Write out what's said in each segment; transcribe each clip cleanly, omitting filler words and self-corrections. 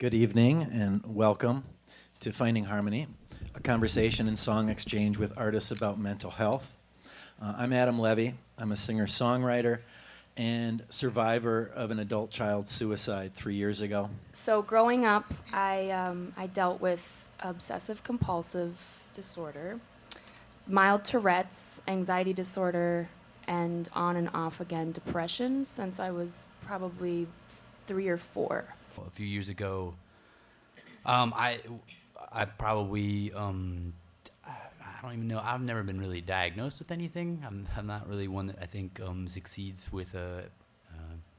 Good evening and welcome to Finding Harmony, a conversation and song exchange with artists about mental health. I'm Adam Levy. I'm a singer-songwriter and survivor of an adult child's suicide 3 years ago. So growing up, I dealt with obsessive compulsive disorder, mild Tourette's, anxiety disorder, and on and off again depression since I was probably 3 or 4. A few years ago, I probably I don't even know. I've never been really diagnosed with anything. I'm not really one that I think succeeds with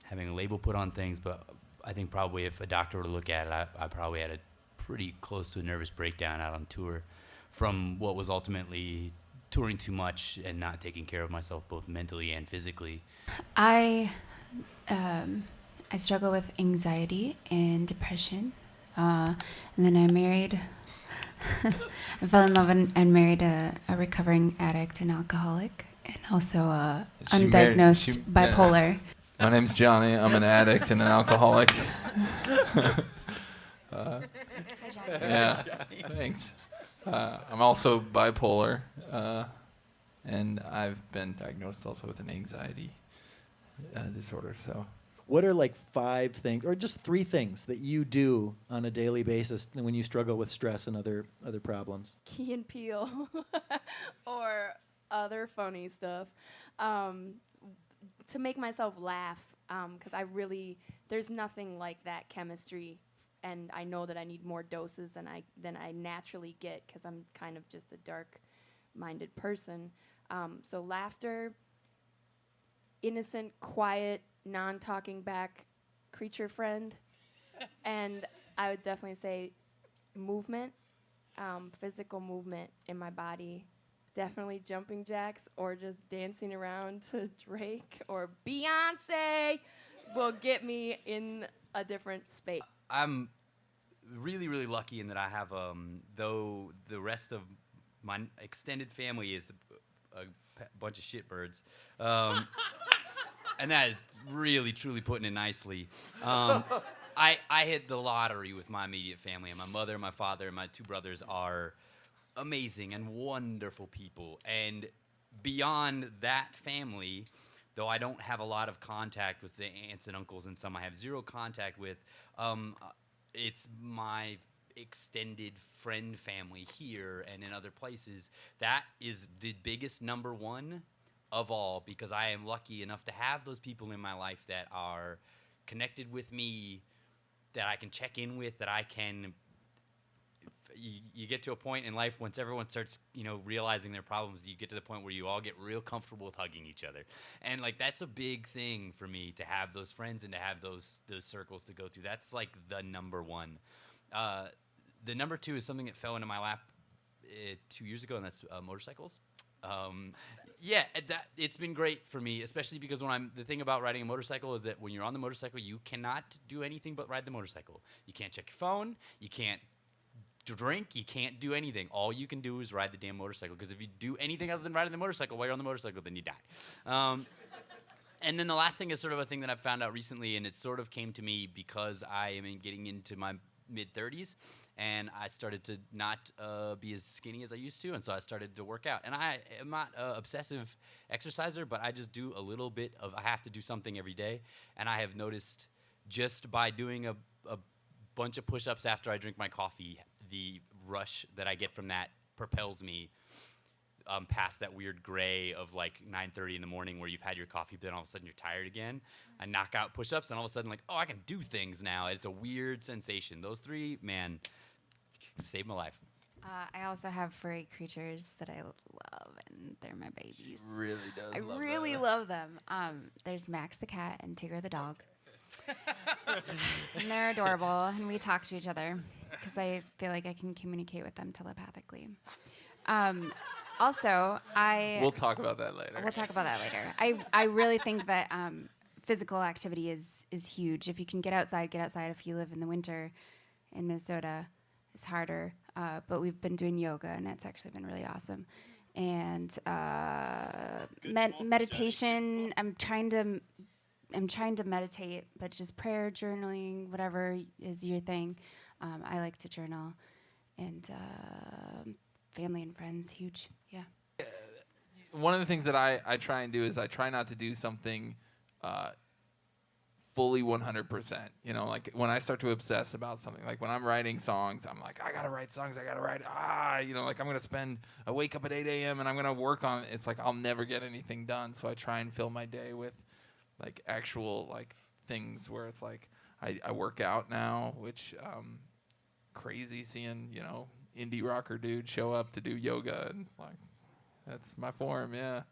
having a label put on things. But I think probably if a doctor were to look at it, I probably had a pretty close to a nervous breakdown out on tour from what was ultimately touring too much and not taking care of myself both mentally and physically. I struggle with anxiety and depression. And then I married, I fell in love and married a recovering addict and alcoholic, and also undiagnosed bipolar. Yeah. My name's Johnny. I'm an addict and an alcoholic. Yeah, thanks. I'm also bipolar, and I've been diagnosed also with an anxiety disorder, so. What are like 5 things, or just 3 things that you do on a daily basis when you struggle with stress and other problems? Key and Peele or other funny stuff to make myself laugh because there's nothing like that chemistry, and I know that I need more doses than I naturally get because I'm kind of just a dark-minded person. So laughter, innocent, quiet, non-talking back creature friend, and I would definitely say movement, physical movement in my body, definitely jumping jacks or just dancing around to Drake or Beyonce will get me in a different space. I'm really, really lucky in that I have, though the rest of my extended family is a bunch of shitbirds. And that is really, truly putting it nicely. I hit the lottery with my immediate family, and my mother, my father, and my 2 brothers are amazing and wonderful people. And beyond that family, though I don't have a lot of contact with the aunts and uncles, and some I have 0 contact with, it's my extended friend family here and in other places. That is the biggest number one of all, because I am lucky enough to have those people in my life that are connected with me, that I can check in with, that I can. You get to a point in life once everyone starts, realizing their problems, you get to the point where you all get real comfortable with hugging each other, and like that's a big thing for me to have those friends and to have those circles to go through. That's like the number one. The number 2 is something that fell into my lap 2 years ago, and that's motorcycles. Yeah, it's been great for me, especially because the thing about riding a motorcycle is that when you're on the motorcycle, you cannot do anything but ride the motorcycle. You can't check your phone, you can't drink, you can't do anything. All you can do is ride the damn motorcycle, because if you do anything other than riding the motorcycle while you're on the motorcycle, then you die. And then the last thing is sort of a thing that I've found out recently, and it sort of came to me because I am getting into my mid-30s, and I started to not be as skinny as I used to, and so I started to work out. And I am not an obsessive exerciser, but I just do a little bit I have to do something every day, and I have noticed just by doing a bunch of push-ups after I drink my coffee, the rush that I get from that propels me past that weird gray of like 9:30 in the morning where you've had your coffee, but then all of a sudden you're tired again. I knock out push-ups, and all of a sudden, like, oh, I can do things now. It's a weird sensation. Those 3, man, saved my life. I also have furry creatures that I love, and they're my babies. Really does. I really love them. There's Max the cat and Tigger the dog. And they're adorable, and we talk to each other because I feel like I can communicate with them telepathically. Also, We'll talk about that later. We'll talk about that later. I really think that physical activity is huge. If you can get outside, get outside. If you live in the winter in Minnesota, it's harder. But we've been doing yoga, and it's actually been really awesome. And meditation, I'm trying to am trying to meditate, but just prayer, journaling, whatever is your thing. I like to journal, and family and friends, huge. Yeah. One of the things that I try and do is I try not to do something fully 100%. You know, like when I start to obsess about something, like when I'm writing songs, I'm like, I gotta write songs, I gotta write, you know, like I wake up at 8 a.m. and I'm gonna work on it. It's like I'll never get anything done. So I try and fill my day with like actual like things where it's like I work out now, which crazy seeing, you know, indie rocker dude show up to do yoga, and like that's my form, yeah.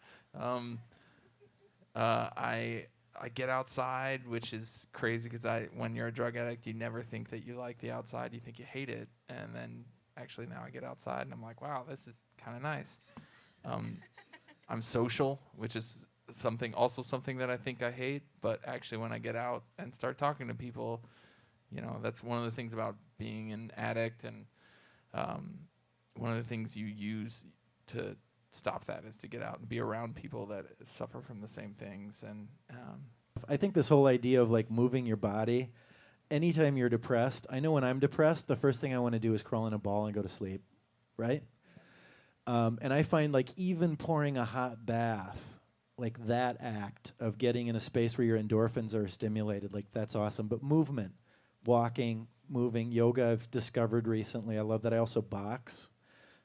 I get outside, which is crazy because when you're a drug addict, you never think that you like the outside. You think you hate it. And then actually now I get outside and I'm like, wow, this is kind of nice. I'm social, which is something that I think I hate. But actually when I get out and start talking to people, you know, that's one of the things about being an addict. And one of the things you use to stop that is to get out and be around people that suffer from the same things. And I think this whole idea of like moving your body, anytime you're depressed, I know when I'm depressed, the first thing I want to do is crawl in a ball and go to sleep, right? And I find like even pouring a hot bath, like that act of getting in a space where your endorphins are stimulated, like that's awesome. But movement, walking, moving, yoga I've discovered recently. I love that. I also box.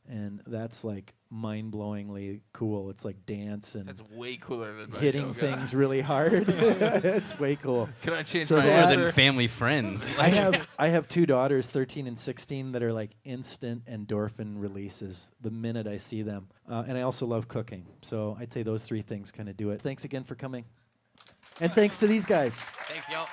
And that's like mind-blowingly cool. It's like dance and that's way cooler than my hitting yoga. things really hard. It's way cool. Can I change So my Cooler answer? than family friends. I have two daughters, 13 and 16, that are like instant endorphin releases the minute I see them. And I also love cooking. So I'd say those three things kind of do it. Thanks again for coming. And thanks to these guys. Thanks, y'all.